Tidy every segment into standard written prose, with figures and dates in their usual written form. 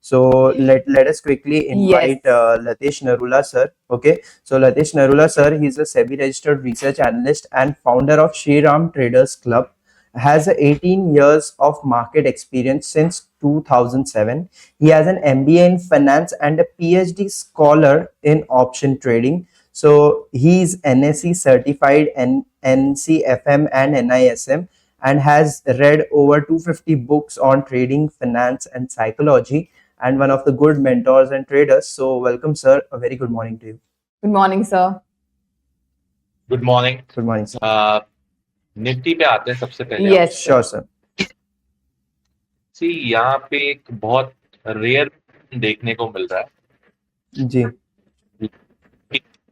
So let us quickly invite Latesh Narula sir. Okay, so Latesh Narula sir, he's a SEBI registered research analyst and founder of Shri Ram Traders Club. Has 18 years of market experience since 2007. He has an MBA in finance and a PhD scholar in option trading. So he's NSE certified and NCFM and NISM, and has read over 250 books on trading, finance, and psychology, and one of the good mentors and traders. So, welcome, sir. A very good morning to you. Good morning, sir. Good morning Good morning, sir. Nifty पे आते हैं सबसे पहले Yes, sir. Sure, sir. सी यहाँ पे एक बहुत rare देखने को मिल रहा है जी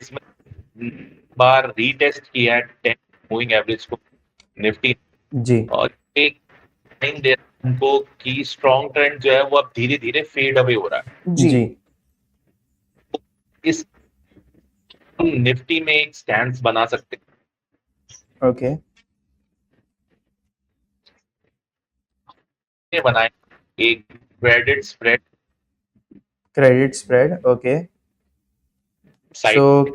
इसमें बार रीटेस्ट किया है 10 मूविंग एवरेज को निफ्टी जी और एक टाइम दे रहा है हमको कि स्ट्रॉन्ग ट्रेंड जो है वो अब धीरे धीरे फेड अवे हो रहा है जी जी इस हम निफ्टी में एक स्टैंड बना सकते हैं ओके बनाए एक credit spread credit spread. Okay, side so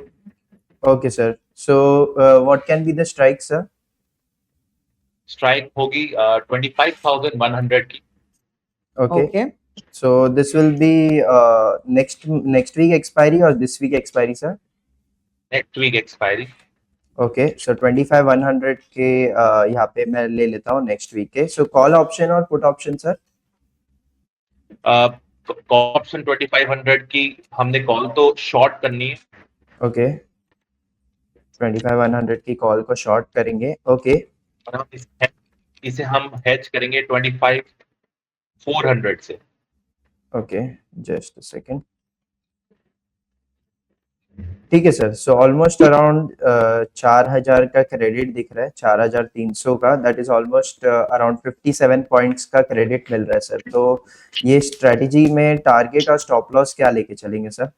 okay, sir. So what can be the strike, sir? Strike होगी 25,100 की Okay. Okay. So this will be next week expiry or this week expiry, sir? Next week expiry okay so 25,100 के यहाँ पे मैं ले लेता हूँ next week के. सो कॉल ऑप्शन और पुट ऑप्शन, सर? ऑप्शन 2500 की हमने कॉल तो शॉर्ट करनी है ओके 25,100 की कॉल को शॉर्ट करेंगे. ओके और हम इसे हम हेज करेंगे 25,400 से ओके जस्ट अ सेकंड. ठीक है सर. सो ऑलमोस्ट अराउंड 4,000 का क्रेडिट दिख रहा है, 4,300 का. That is almost around 57 points का क्रेडिट मिल रहा है सर. तो ये स्ट्रेटजी में टारगेट और स्टॉप लॉस क्या लेके चलेंगे सर?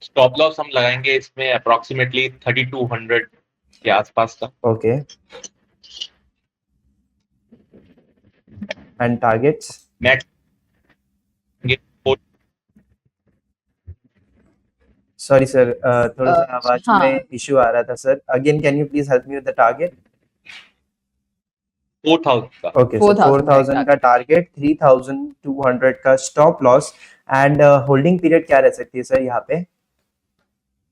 स्टॉप लॉस हम लगाएंगे इसमें अप्रोक्सीमेटली 3200 के आसपास का okay and targets? Next sorry sir, थोड़ा सा आवाज हाँ. में इशू आ रहा था sir. Again can you please help me with the target? 4,000 का ओके सो 4,000 का टारगेट, 3,200 का stop loss. And holding period क्या रह सकती है सर यहाँ पे?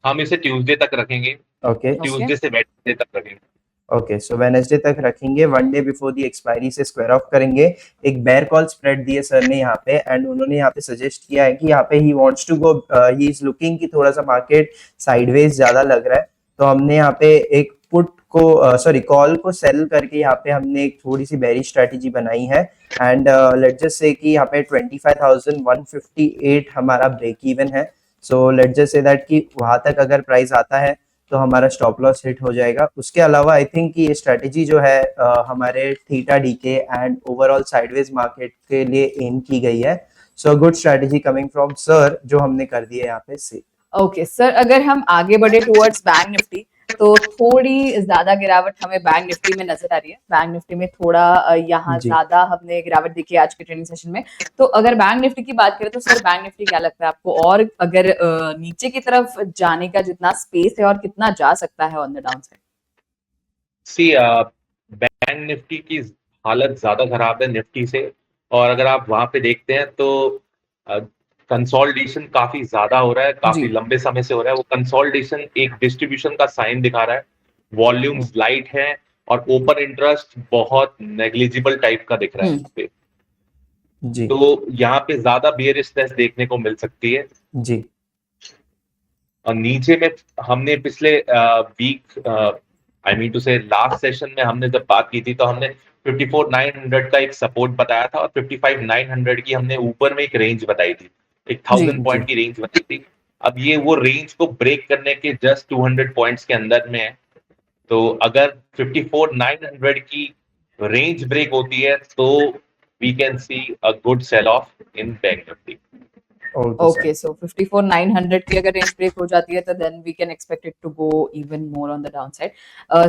हम इसे ट्यूसडे तक रखेंगे ओके ट्यूसडे से वेडनेसडे तक रखेंगे ओके सो वेडनेसडे तक रखेंगे. One day before the expiry से स्क्वायर ऑफ करेंगे. एक बेयर कॉल स्प्रेड दिए सर ने यहाँ पे, एंड उन्होंने यहाँ पे सजेस्ट किया है कि यहाँ पे ही wants to go, he is looking कि थोड़ा सा मार्केट साइडवेज ज्यादा लग रहा है. तो हमने यहाँ पे एक पुट को सॉरी कॉल को सेल करके यहाँ पे हमने एक थोड़ी सी बेरी स्ट्रेटेजी बनाई है. एंड लेट्स जस्ट से कि यहाँ पे 25,158 हमारा ब्रेक इवन है. So let's just say that कि वहां तक अगर प्राइस आता है तो हमारा स्टॉप लॉस हिट हो जाएगा. उसके अलावा आई थिंक कि ये स्ट्रेटेजी जो है हमारे theta DK and overall sideways market के लिए एम की गई है. So good strategy coming from sir, जो हमने कर दी है यहाँ पे से. ओके सर, अगर हम आगे बढ़े टुवर्ड्स बैंक निफ्टी तो थोड़ी ज्यादा गिरावट हमें बैंक निफ्टी में नजर आ रही है. बैंक निफ्टी में थोड़ा यहाँ जी. ज्यादा हमने गिरावट देखी है आज के ट्रेडिंग सेशन में. तो अगर बैंक निफ्टी की बात करें तो सर बैंक निफ्टी क्या लगता है आपको, और अगर नीचे की तरफ जाने का जितना स्पेस है और कितना जा सकता है on the down side? See bank Nifty की हालत ज्यादा खराब है निफ्टी से और अगर आप वहां पे देखते हैं तो कंसोलिडेशन काफी ज्यादा हो रहा है, काफी जी. लंबे समय से हो रहा है. वो कंसोलिडेशन एक डिस्ट्रीब्यूशन का साइन दिखा रहा है. वॉल्यूम्स लाइट है और ओपन इंटरेस्ट बहुत नेग्लिजिबल टाइप का दिख रहा है यहाँ पे. जी तो यहाँ पे ज्यादा बियरिशनेस देखने को मिल सकती है. जी और नीचे में हमने पिछले वीक आई मीन टू से लास्ट सेशन में हमने जब बात की थी तो हमने 54,900 का एक सपोर्ट बताया था और 55,900 की हमने ऊपर में एक रेंज बताई थी, एक 1000 पॉइंट की रेंज बताई थी. अब ये वो रेंज को ब्रेक करने के जस्ट 200 पॉइंट्स के अंदर में है. तो अगर 54,900 की रेंज ब्रेक होती है तो we can see a good sell off in bank Nifty. Okay, so 54,900 की अगर रेंज ब्रेक हो जाती है तो then we can expect it to go even more on the downside.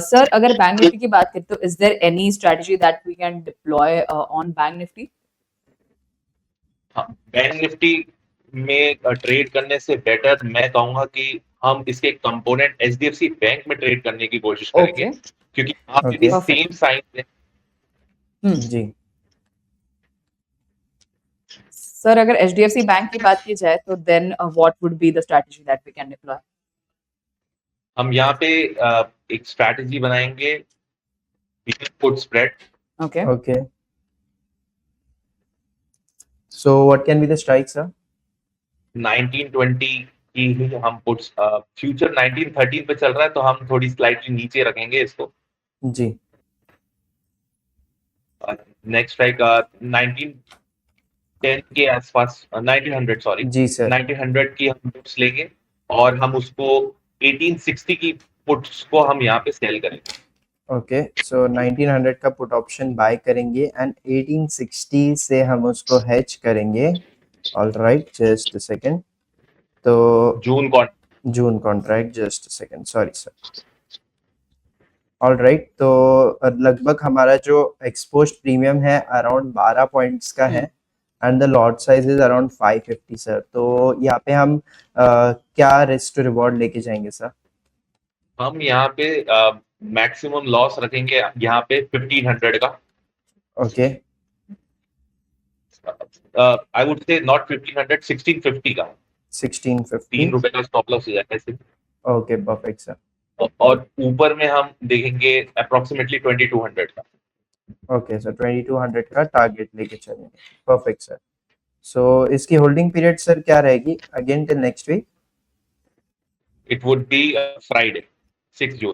Sir अगर बैंक निफ्टी की बात करें तो is there any strategy that we can deploy on bank Nifty? Bank Nifty में ट्रेड करने से बेटर मैं कहूंगा कि हम इसके कंपोनेंट एचडीएफसी बैंक में ट्रेड करने की कोशिश करेंगे, ओके क्योंकि वहां पे भी Okay. सेम साइन है। जी सर अगर एचडीएफसी बैंक की बात की जाए तो then what would be the strategy that we can deploy? हम यहाँ पे एक स्ट्रैटेजी बनाएंगे, put spread. Okay okay. So what can be the strike, sir? 1920 की ही हम पुट्स, फ्यूचर 1913 पे चल रहा है तो हम थोड़ी स्लाइटली नीचे रखेंगे इसको। जी नेक्स्ट स्ट्राइक 1910 के आसपास, 1900 सॉरी, जी सर 1900 की हम पुट्स लेंगे और हम उसको 1860 की पुट्स को हम यहाँ पे सेल करेंगे। ओके सो 1900 का पुट ऑप्शन बाय करेंगे एंड 1860 से हम उसको हेज करेंगे। Alright just a second. तो June con June contract just a second sorry sir. Alright तो लगभग हमारा जो एक्सपोज्ड प्रीमियम है अराउंड 12 पॉइंट्स का है and the lot size is around 550 sir. तो यहाँ पे हम क्या रिस्क टू रिवॉर्ड लेके जाएंगे सर? हम यहाँ पे मैक्सिमम लॉस रखेंगे यहाँ पे 1500 का। ओके आई वुड से नॉट 1500, 1650 का। 1650 ₹3 का स्टॉप लॉस हो जाएगा इससे। Okay perfect sir. और ऊपर में हम देखेंगे अप्रोक्सीमेटली 2200 का। ओके सर 2200 का टारगेट लेके चलेंगे। Perfect sir. सो इसकी होल्डिंग पीरियड सर क्या रहेगी again till next week? It would be Friday 6 June.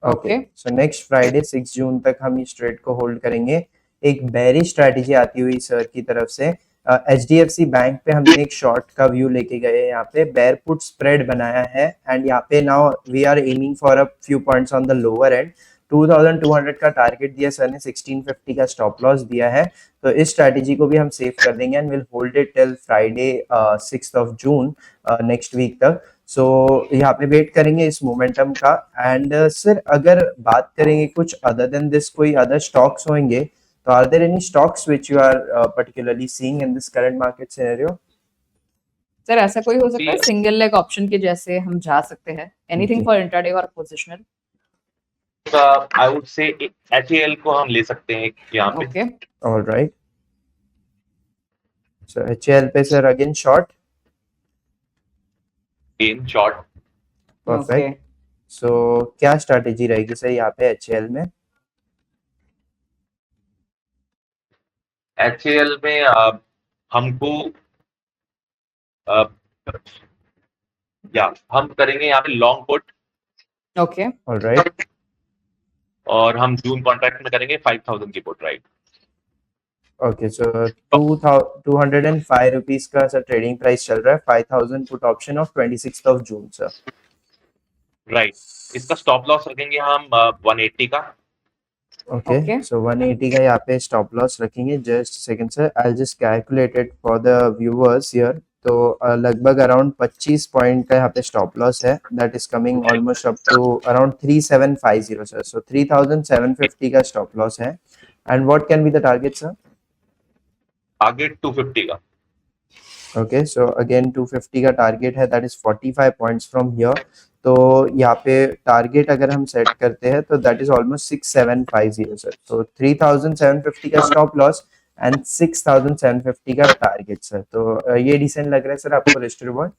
Okay so next Friday 6 June तक हम इस ट्रेड को होल्ड करेंगे। एक बेरिश स्ट्रैटेजी आती हुई सर की तरफ से एचडीएफसी बैंक पे हमने एक शॉर्ट का व्यू लेके गए, यहाँ पे बेयर पुट स्प्रेड बनाया है एंड यहाँ पे now we are aiming for a few points on the lower end. 2200 का टारगेट दिया सर ने, 1650 का स्टॉप लॉस दिया है। तो इस स्ट्रैटेजी को भी हम सेव कर देंगे and will hold it till Friday 6th of June next week तक। सो यहाँ पे वेट करेंगे इस मोमेंटम का। एंड सर अगर बात करेंगे कुछ अदर देन दिस कोई अदर स्टॉक्स होंगे तो are there any stocks which you are particularly seeing in this current market scenario? Sir ऐसा कोई हो सकता है सिंगल लेग ऑप्शन के जैसे हम जा सकते हैं, एनीथिंग फॉर इंट्राडे और positional? I would say HAL को हम ले सकते हैं यहाँ पे। ओके ऑलराइट सो एचएल पे sir again short. In short perfect. So क्या स्ट्रैटेजी रहेगी सर यहाँ पे एचएल में? HAL में हमको या हम करेंगे यहाँ पे लॉन्ग पुट ओके ऑलराइट और हम जून कॉन्ट्रैक्ट में करेंगे 5000 की put, right. Okay so 205 rupees का सर ट्रेडिंग प्राइस चल रहा है। 5000 put option of 26th of June sir. Right, इसका स्टॉप लॉस रखेंगे हम 180 का। Okay Okay. सो 180 का यहाँ पे स्टॉप लॉस रखेंगे। Just second sir, I just calculate it for the viewers here. तो लगभग अराउंड 25 पॉइंट का यहाँ पे स्टॉप लॉस है, that is coming almost up to around 3750 sir. So 3750 का स्टॉप लॉस है and what can be the target sir? Target 250 का। Okay so again 250 का टारगेट है, that is 45 points from here. तो यहाँ पे टारगेट अगर हम सेट करते हैं तो दैट इज ऑलमोस्ट 6750 सर। तो 3750 का स्टॉप लॉस एंड 6750 का टारगेट सर। तो ये डिसेंट लग रहा है सर आपको रिस्क टू रिवॉर्ड?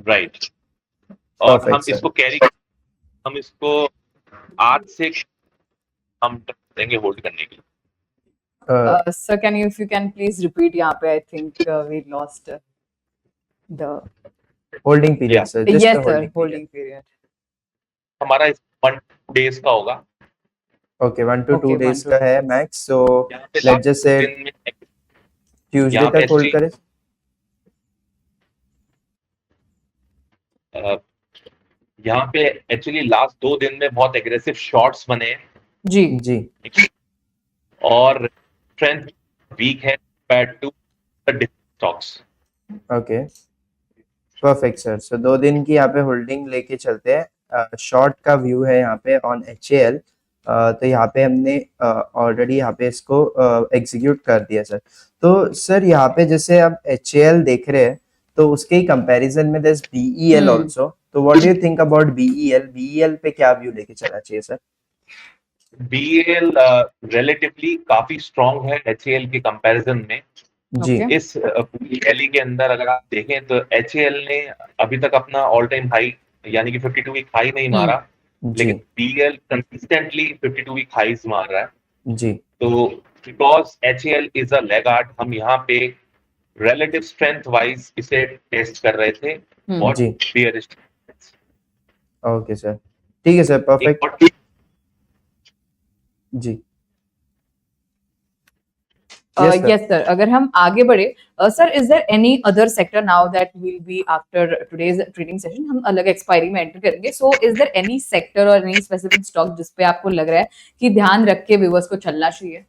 राइट, और Perfect, हम sir. इसको कैरी, हम इसको आज से हम देंगे होल्ड करने के लिए। Sir can you, if you can please repeat, यहाँ पे I think we lost the holding period sir, just yes the sir holding period. Holding period. हमारा 1 days का होगा। Okay 1 to 2 Okay, days 1 to का 2 है days. मैक्स। सो यहाँ पे let's just say दिन में ट्यूसडे यहाँ पे तक होल्ड SG करें। यहाँ पे एक्चुअली लास्ट 2 दिन में बहुत एग्रेसिव शॉट्स बने हैं जी जी और स्ट्रेंथ वीक है compared to the stocks. Okay perfect sir. So 2 दिन की यहाँ पे होल्डिंग लेके चलते हैं। शॉर्ट का व्यू है यहाँ पे ऑन HAL। तो यहाँ पे हमने ऑलरेडी यहाँ पे इसको एग्जीक्यूट कर दिया सर। तो सर यहाँ पे जैसे आप HAL देख रहे हैं, तो उसके ही कंपैरिजन में there's BEL हम्म also। तो what do you think about BEL पे क्या व्यू लेके चलना चाहिए सर? BEL रिलेटिवली काफी स्ट्रांग है HAL के कंपैरिजन में। जी ओके इस पूरी रैली के अंदर अगर आप देखें तो HAL ने अभी तक अपना ऑल टाइम हाई यानी कि 52 वीक हाई नहीं मारा, जी लेकिन BEL कंसिस्टेंटली 52 वीक हाईज मार रहा है। जी तो because HAL is a laggard, हम यहाँ पे रिलेटिव स्ट्रेंथ वाइज इसे टेस्ट कर रहे थे और जी bearish। ओके सर, ठीक है सर, एक परफेक्ट। और जी यस सर। यस सर, अगर हम आगे बढ़े sir, is there any other sector now that will be after today's trading session, हम अलग एक्सपायरी में एंटर करेंगे। So is there any sector और एनी स्पेसिफिक स्टॉक जिस पे आपको लग रहा है कि ध्यान रख के व्यूअर्स को चलना चाहिए?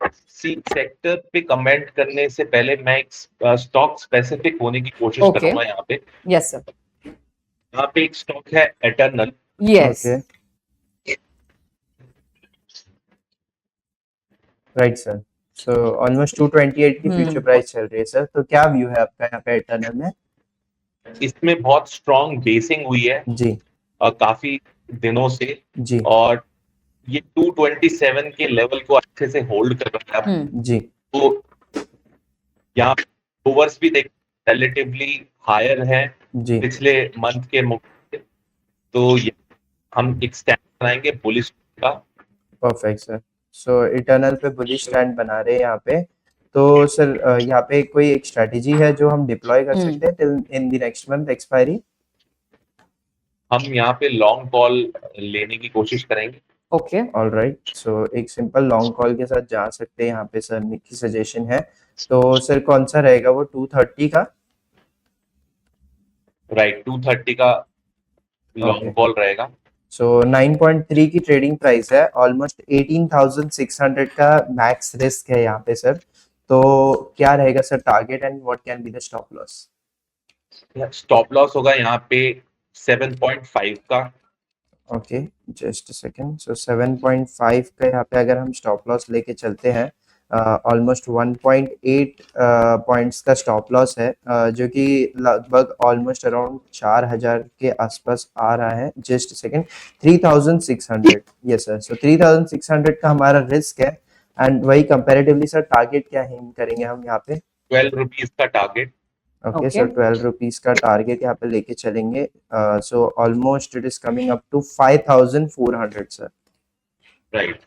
सी सेक्टर पे कमेंट करने से पहले मैं एक स्टॉक स्पेसिफिक होने की कोशिश ओके करूंगा यहाँ पे। Yes sir. यहाँ पे एक स्टॉक है eternal. Yes okay right sir. So almost 228 की फ्यूचर प्राइस चल रही है सर, तो क्या व्यू है आपका यहाँ पे इटर्नल में? इसमें बहुत स्ट्रॉन्ग बेसिंग हुई है जी काफी दिनों से, जी और ये 227 के लेवल को अच्छे से होल्ड कर रहा है। जी तो यहाँ ओवर्स भी देख रिलेटिवली हायर है जी पिछले मंथ के मुकाबले। तो हम एक स्टैंड बनाएंगे बुलिश का। Perfect sir. सो इटर्नल पे बुलिश स्टैंड बना रहे हैं यहाँ पे। तो सर यहाँ पे कोई एक स्ट्रेटेजी है जो हम डिप्लॉय कर सकते हैं till in the next month expiry? हम यहाँ पे लॉन्ग कॉल लेने की कोशिश करेंगे। ओके ऑल राइट, सो एक सिंपल लॉन्ग कॉल के साथ जा सकते हैं यहाँ पे सर, की सजेशन है। तो सर कौन सा रहेगा वो, 230 का? राइट 230 का ओके लॉन्ग कॉल रहेगा। सो 9.3 की ट्रेडिंग प्राइस है, ऑलमोस्ट 18,600 का मैक्स रिस्क है यहाँ पे सर। तो क्या रहेगा sir target and what can be the stop loss? Stop loss होगा यहाँ पे 7.5 का। Okay just second. सो 7.5 का यहाँ पे अगर हम स्टॉप लॉस लेके चलते हैं, ऑलमोस्ट 1.8 पॉइंट्स का स्टॉप लॉस है, जो कि लगभग ऑलमोस्ट अराउंड 4,000 के आसपास आ रहा है। Just second, 3,600। Yes sir, so 3,600 का हमारा रिस्क है। एंड वही कंपैरेटिवली सर टारगेट क्या एम करेंगे हम यहाँ पे? 12 रुपीज का टारगेट। ओके सर, 12 रुपीज का टारगेट यहाँ पे लेके चलेंगे। So almost it is coming up to 5,400 sir. Right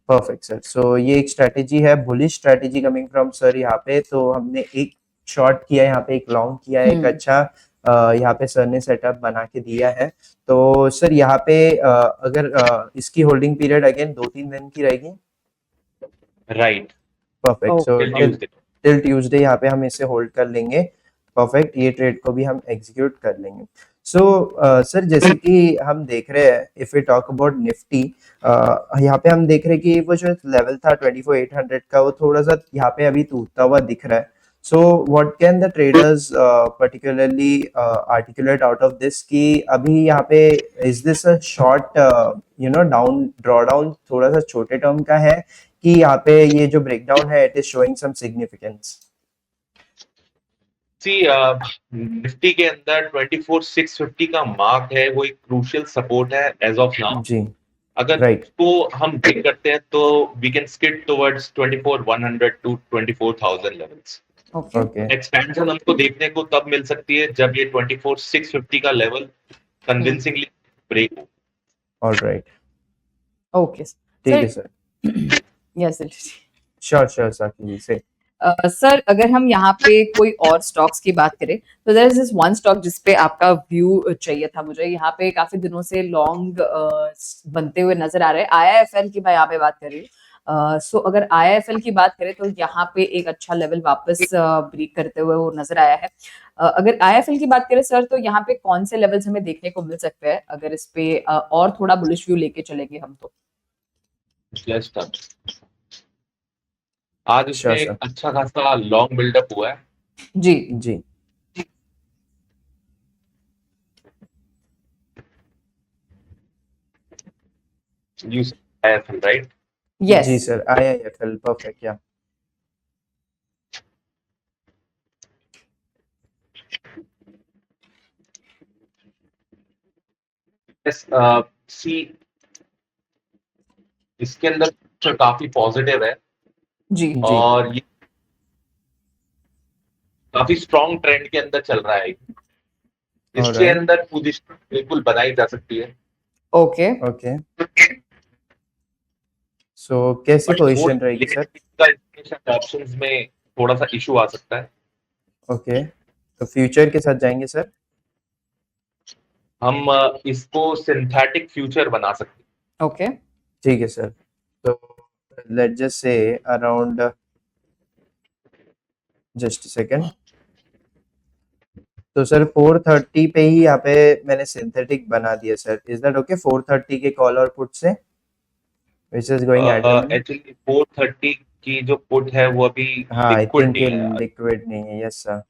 perfect sir. So ये एक स्ट्रेटेजी है, bullish strategy coming from sir यहाँ पे। तो हमने एक शॉर्ट किया यहाँ पे, एक लॉन्ग किया है, एक अच्छा यहाँ पे सर ने सेटअप बना के दिया है। तो सर यहाँ पे अगर इसकी होल्डिंग पीरियड अगेन 2-3 दिन की रहेगी? Right perfect, so till Tuesday. Till Tuesday यहाँ पे हम इसे होल्ड कर लेंगे। परफेक्ट, ये ट्रेड को भी हम एग्जीक्यूट कर लेंगे। सो सर जैसे कि हम देख रहे हैं, if we talk about Nifty, यहाँ पे हम देख रहे हैं कि वो जो लेवल था 24,800 का, वो थोड़ा सा यहाँ पे अभी टूटता हुआ दिख रहा है। So what can the traders particularly articulate out of this कि अभी यहाँ पे is this a short down draw down, थोड़ा सा छोटे टर्म का है, कि यहाँ पे ये जो ब्रेकडाउन है it is showing some significance? See Nifty के अंदर 24,650 का मार्क है, वो एक क्रूशियल सपोर्ट है एज ऑफ नाउ। जी अगर राइट उसको हम ब्रेक करते हैं तो we can skid towards 24,100 to 24,000 levels. Okay okay expansion हमको देखने को तब मिल सकती है जब ये 24,650 का लेवल कन्विंसिंगली ब्रेक हो। ऑल राइट, ओके ठीक है सर। यस श्योर श्योर साकी जी से। सर, अगर हम यहाँ पे कोई और स्टॉक्स की बात करें तो there is this one stock जिस पे आपका व्यू चाहिए था मुझे। यहाँ पे काफी दिनों से लॉन्ग बनते हुए नजर आ रहे हैं। IIFL की मैं यहाँ पे बात कर रही हूँ। सो अगर IIFL की बात करें तो यहाँ पे एक अच्छा लेवल वापस ब्रेक करते हुए वो नजर आया है। अगर IIFL की बात करें सर, तो यहाँ पे कौन से लेवल्स हमें देखने को मिल सकते हैं अगर इस पे और थोड़ा बुलिश व्यू लेके चलेंगे हम तो? Let's start. आज इसमें श्योर एक सर। अच्छा खासा लॉन्ग बिल्डअप हुआ है। जी जी You said IIFL, right? Yes. जी sir, IIFL, perfect, yeah. Yes, see, इसके अंदर तो काफी पॉजिटिव है जी। जी और ये काफी स्ट्रॉन्ग ट्रेंड के अंदर चल रहा है। इसके alright, अंदर पोजीशन बिल्कुल बनाई जा सकती है, ओके। okay. So कैसी बट पोजीशन रहेगी सर? का ऑप्शंस में थोड़ा सा इशू आ सकता है। ओके, तो फ्यूचर के साथ जाएंगे सर? हम इसको सिंथेटिक फ्यूचर बना सकते हैं। ओके। ठीक है सर, तो let's just say around, just second, तो सर 430 पे ही यहाँ पे मैंने सिंथेटिक बना दिया सर, इज दैट ओके? 430 के कॉल और पुट से which is going at the moment. Actually 430 की जो पुट है वो अभी हाँ, आई लिक्विड थिंक नहीं है। लिक्विड नहीं है, yes sir.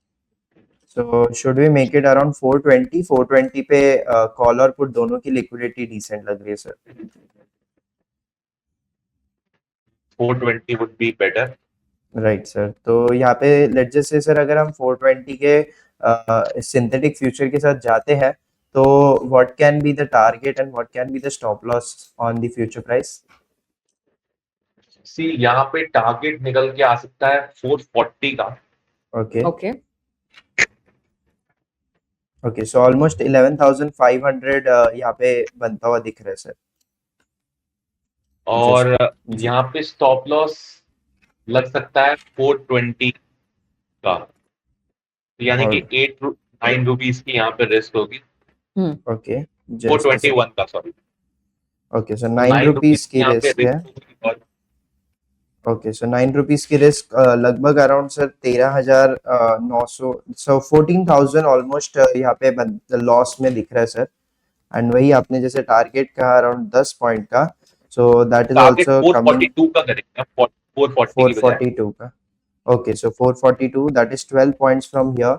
So should we make it around 420? 420 पे कॉल और पुट दोनों की लिक्विडिटी डिसेंट लग रही है sir. 420 would be better. Right sir, तो यहाँ पे लेट्स जस्ट से सर अगर हम 420 के सिंथेटिक फ्यूचर के साथ जाते हैं तो what can be the target and what can be the stop loss on the future price? See, यहाँ पे टारगेट निकल के आ सकता है 440 का। Okay okay. Okay, so almost 11,500 यहाँ पे बनता हुआ दिख रहा है सर। और जी यहाँ पे स्टॉप लॉस लग सकता है 420 का, यानी कि 8-9 रुपीस की यहाँ पे रिस्क होगी। ओके, जस्ट 421 का, सॉरी। ओके, सो 9 9 रुपीस की यहाँ पे रिस्क है। रिस्क होगी और ओके, सो 9 रुपीस की रिस्क लगभग अराउंड सर 13,900, सो 14,000 ऑलमोस्ट यहाँ पे लॉस में दिख रहा है सर। एंड वही आपने जैसे टारगेट कहा अराउंड 10 पॉइंट का, so that is target also coming 442 का करेंगे, 440 की बजाय। 442 का। Okay, so 442, that is 12 points from here.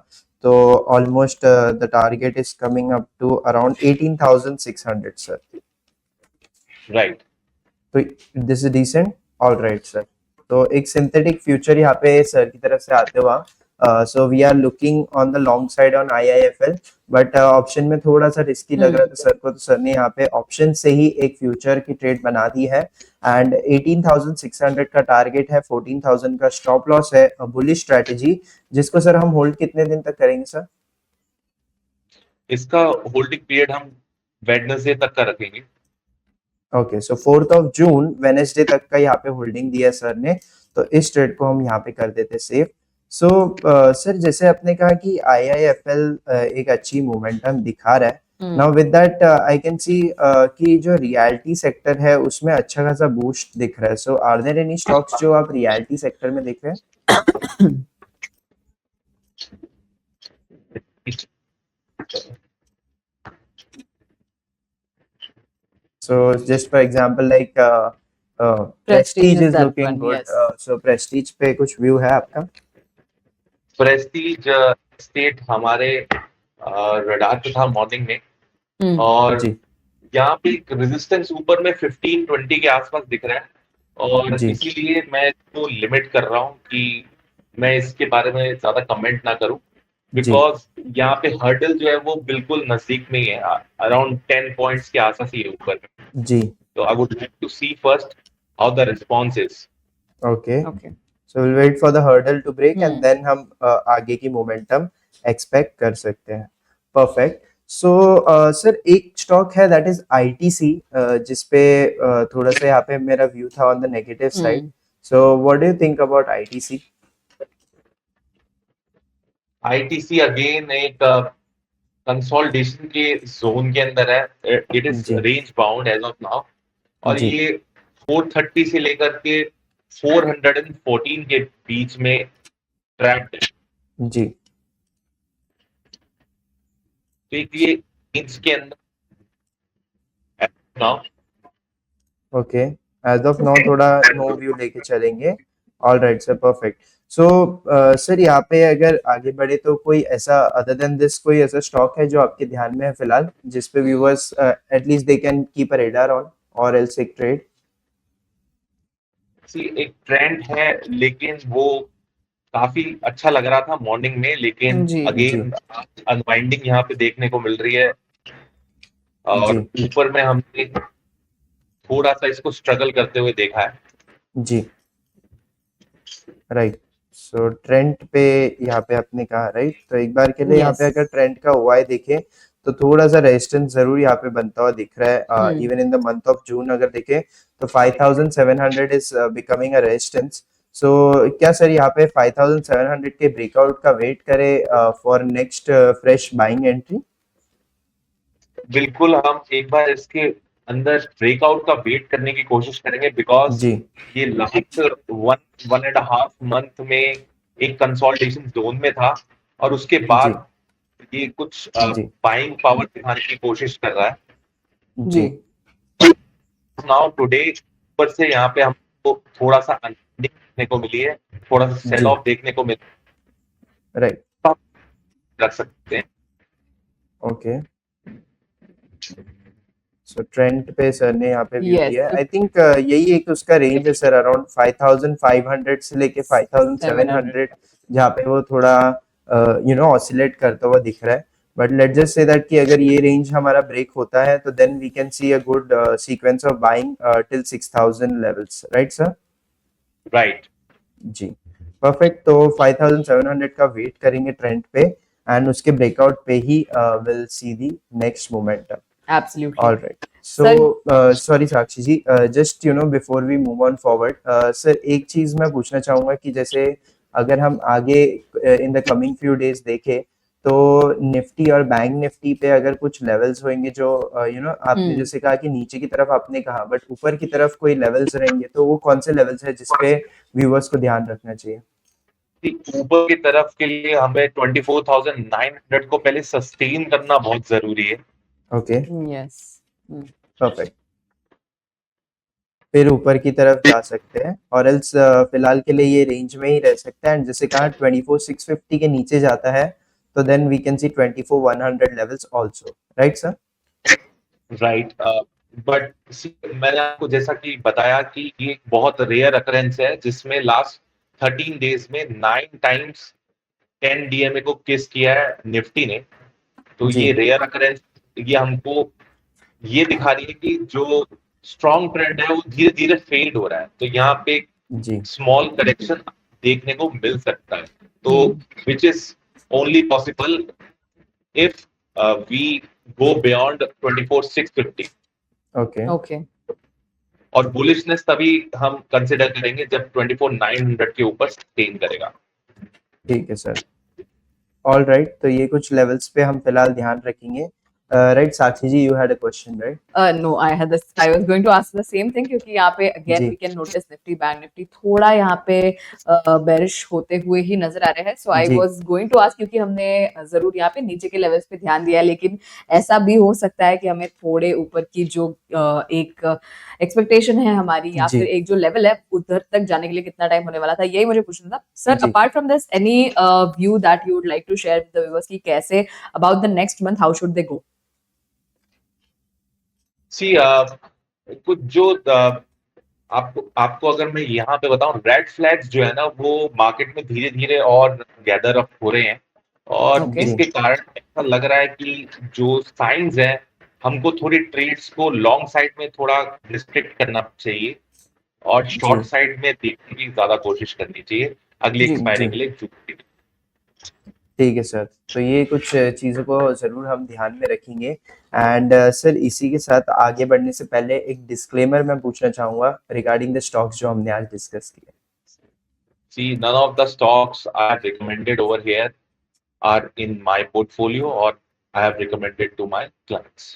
So almost the target is coming up to around 18,600, sir. Right. So this is decent. All right, sir. तो एक synthetic future यहाँ पे sir की तरफ से आते हुआ, so we are looking on the long side on IIFL, but option में थोड़ा सा रिस्की लग रहा था सर को, तो सर ने यहाँ पे ऑप्शन से ही एक फ्यूचर की ट्रेड बना दी है। एंड 18,600 का टारगेट है, 14,000 का स्टॉप लॉस है, बुलिश स्ट्रेटेजी, जिसको सर हम होल्ड कितने दिन तक करेंगे सर? इसका होल्डिंग पीरियड हम वेडनेसडे तक का रखेंगे। Okay, so 4th of June Wednesday तक का यहाँ पे होल्डिंग दिया सर ने, तो इस ट्रेड को हम यहाँ पे कर देते सेफ। सो सर जैसे आपने कहा कि IIFL एक अच्छी मोमेंटम दिखा रहा है, now with that I can see कि जो रियलिटी सेक्टर है उसमें अच्छा खासा बूस्ट दिख रहा है। सो आर देयर एनी स्टॉक्स जो आप रियलिटी सेक्टर में देख रहे हैं? So just for example, like Prestige is that looking one, good. yes. So Prestige पे कुछ व्यू है आपका? प्रेस्टीज स्टेट हमारे रडार पे था मॉर्निंग में, और जी यहाँ पे एक रेजिस्टेंस ऊपर में 15-20 के आसपास दिख रहा है, और जी इसीलिए मैं इसको लिमिट कर रहा हूँ कि मैं इसके बारे में ज्यादा कमेंट ना करूँ, जी बिकॉज यहाँ पे हर्डल जो है वो बिल्कुल नजदीक में ही है, अराउंड 10 पॉइंट्स के आसपास ही है ऊपर में। जी तो I would like to see first how the response is. Okay, okay. So will wait for the hurdle to break and then हम आगे की मोमेंटम एक्सपेक्ट कर सकते हैं। परफेक्ट। सो सर एक स्टॉक है दैट इज ITC, जिसपे थोड़ा सा यहाँ पे मेरा व्यू था on the negative side. So what do you think about ITC? ITC again एक कंसोलिडेशन के जोन के अंदर है, इट इज जी range bound as of now, और जी ये 430 से लेकर के 414 के बीच में ट्रैक्ड है। जी तो ये रेंज के अंदर now okay, as of now थोड़ा नो व्यू लेके चलेंगे। All right sir, perfect. So sir यहाँ पे अगर आगे बढ़े तो कोई ऐसा अदर देन दिस कोई ऐसा स्टॉक है जो आपके ध्यान में है फिलहाल, जिस पे viewers at least they can keep a radar on और एल्स एक ट्रेड? सी एक ट्रेंड है, लेकिन वो काफी अच्छा लग रहा था मॉर्निंग में, लेकिन जी अगेन अनवाइंडिंग यहाँ पे देखने को मिल रही है, और जी ऊपर में हमने थोड़ा सा इसको स्ट्रगल करते हुए देखा है। जी, राइट। सो ट्रेंड पे यहाँ पे आपने कहा, राइट, तो एक बार के लिए यहाँ पे यस अगर ट्रेंड का ओआई देखें तो थोड़ा सा रेजिस्टेंस जरूर यहाँ पे बनता हुआ दिख रहा है। Even in the month of June अगर देखें तो 5700 इज बिकमिंग अ रेजिस्टेंस। सो क्या सर यहाँ पे 5700 के ब्रेकआउट का वेट करें for next fresh buying entry? बिल्कुल, हम एक बार इसके अंदर ब्रेकआउट का वेट करने की कोशिश करेंगे, बिकॉज जी ये लास्ट 1.5 मंथ में एक कंसोलिडेशन जोन में था, और उसके जी बाद ये कुछ जी बाइंग पावर दिखाने की कोशिश कर रहा है। जी नाउ टुडे ऊपर से यहाँ पे हमको थोड़ा सा अनवाइंडिंग देखने को मिली है, थोड़ा सा सेल जी, ऑफ देखने को मिल राइट, रख सकते हैं। ओके। सो ट्रेंड पे सर ने यहाँ पे व्यू यस दिया है। आई थिंक यही एक उसका रेंज है सर, अराउंड 5500 से लेके 5700, जहाँ पे वो थोड़ा ऑसिलेट करता हुआ दिख रहा है। But let just say that कि अगर ये रेंज हमारा ब्रेक होता है तो then we can see a good sequence of buying till 6000 levels, right sir? Right, जी, परफेक्ट। तो 5700 का वेट करेंगे ट्रेंड पे, एंड उसके ब्रेकआउट पे ही will see the next momentum. Absolutely All right. So, sorry Sakshi ji, just before we move on forward, sir एक चीज मैं पूछना चाहूंगा कि जैसे अगर हम आगे in the coming few days देखें तो निफ्टी और बैंक निफ्टी पे अगर कुछ लेवल्स होंगे जो आपने जैसे कहा कि नीचे की तरफ आपने कहा, बट ऊपर की तरफ कोई लेवल्स रहेंगे, तो वो कौन से लेवल्स है जिसपे व्यूअर्स को ध्यान रखना चाहिए? ऊपर की तरफ के लिए हमें 24,900 को पहले सस्टेन करना बहुत जरूरी है। Okay, yes perfect. फिर ऊपर की तरफ जा सकते हैं, और एल्स फिलहाल के लिए ये रेंज में ही रह सकता है, एंड जैसे कहा 24,650 के नीचे जाता है तो then we can see 24,100 levels also, right sir? Right, but मैंने आपको जैसा कि बताया कि ये एक बहुत रेयर अकरेंस है, जिसमें लास्ट 13 डेज में 9 टाइम्स 10 डीएमए को किस किया है निफ्टी ने। तो जी ये रेयर अकरेंस, ये हमको ये दिखा रही है कि जो स्ट्रॉन्ग ट्रेंड है वो धीरे धीरे फेड हो रहा है, तो यहाँ पे जी स्मॉल करेक्शन देखने को मिल सकता है। तो which is only possible if we go beyond 24,650, okay okay और बुलिशनेस तभी हम कंसिडर करेंगे जब 24,900 के ऊपर स्टेन करेगा। ठीक है सर। ऑल राइट, तो ये कुछ लेवल्स पे हम फिलहाल ध्यान रखेंगे। Right, Sakshi ji, you had a question, right? no, I was going to ask the same thing, क्योंकि यहाँ पे again जी we can notice Nifty bank Nifty थोड़ा यहाँ पे बेरिश होते हुए ही नजर आ रहे हैं। So I ji was going to ask, क्योंकि हमने जरूर यहाँ पे नीचे के लेवल्स पे ध्यान दिया है, लेकिन ऐसा भी हो सकता है कि हमें थोड़े ऊपर की जो एक एक्सपेक्टेशन है हमारी, या जी फिर एक जो लेवल है उधर तक जाने के लिए कितना टाइम होने वाला था, यही मुझे पूछना था सर। जी apart from this, any view that you would like to share with the viewers कि कैसे about the next month, how should they go? See कुछ जो आपको अगर मैं यहाँ पे बताऊं, रेड फ्लैग्स जो है ना वो मार्केट में धीरे धीरे और गैदर अप हो रहे हैं, और Okay. जी इसके कारण ऐसा लग रहा है कि जो साइंस है, हमको थोड़ी ट्रेड्स को लॉन्ग साइड में थोड़ा रिस्ट्रिक्ट करना चाहिए, और शॉर्ट जी साइड में देखने की ज्यादा कोशिश करनी चाहिए अगली जी एक्सपायरी जी, के लिए जून। ठीक है सर। तो ये कुछ चीज़ों को ज़रूर हम ध्यान में रखेंगे। एंड सर इसी के साथ आगे बढ़ने से पहले एक डिस्क्लेमर मैं पूछना चाहूँगा रिगार्डिंग द स्टॉक्स जो हमने आज डिस्कस किए। See, none of the stocks I have recommended over here are in my portfolio, or I have recommended to my clients.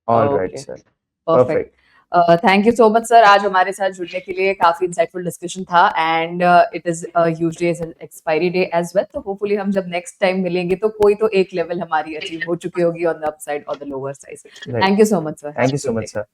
All right Okay. Sir, perfect. Perfect. Thank you so much sir, आज हमारे साथ जुड़ने के लिए। काफी insightful discussion था, and it is usually expiry day as well, तो hopefully हम जब नेक्स्ट टाइम मिलेंगे तो कोई तो एक लेवल हमारी अचीव हो चुकी होगी ऑन द अपसाइड और the lower side. Right, thank you so much sir. Thank you so much sir.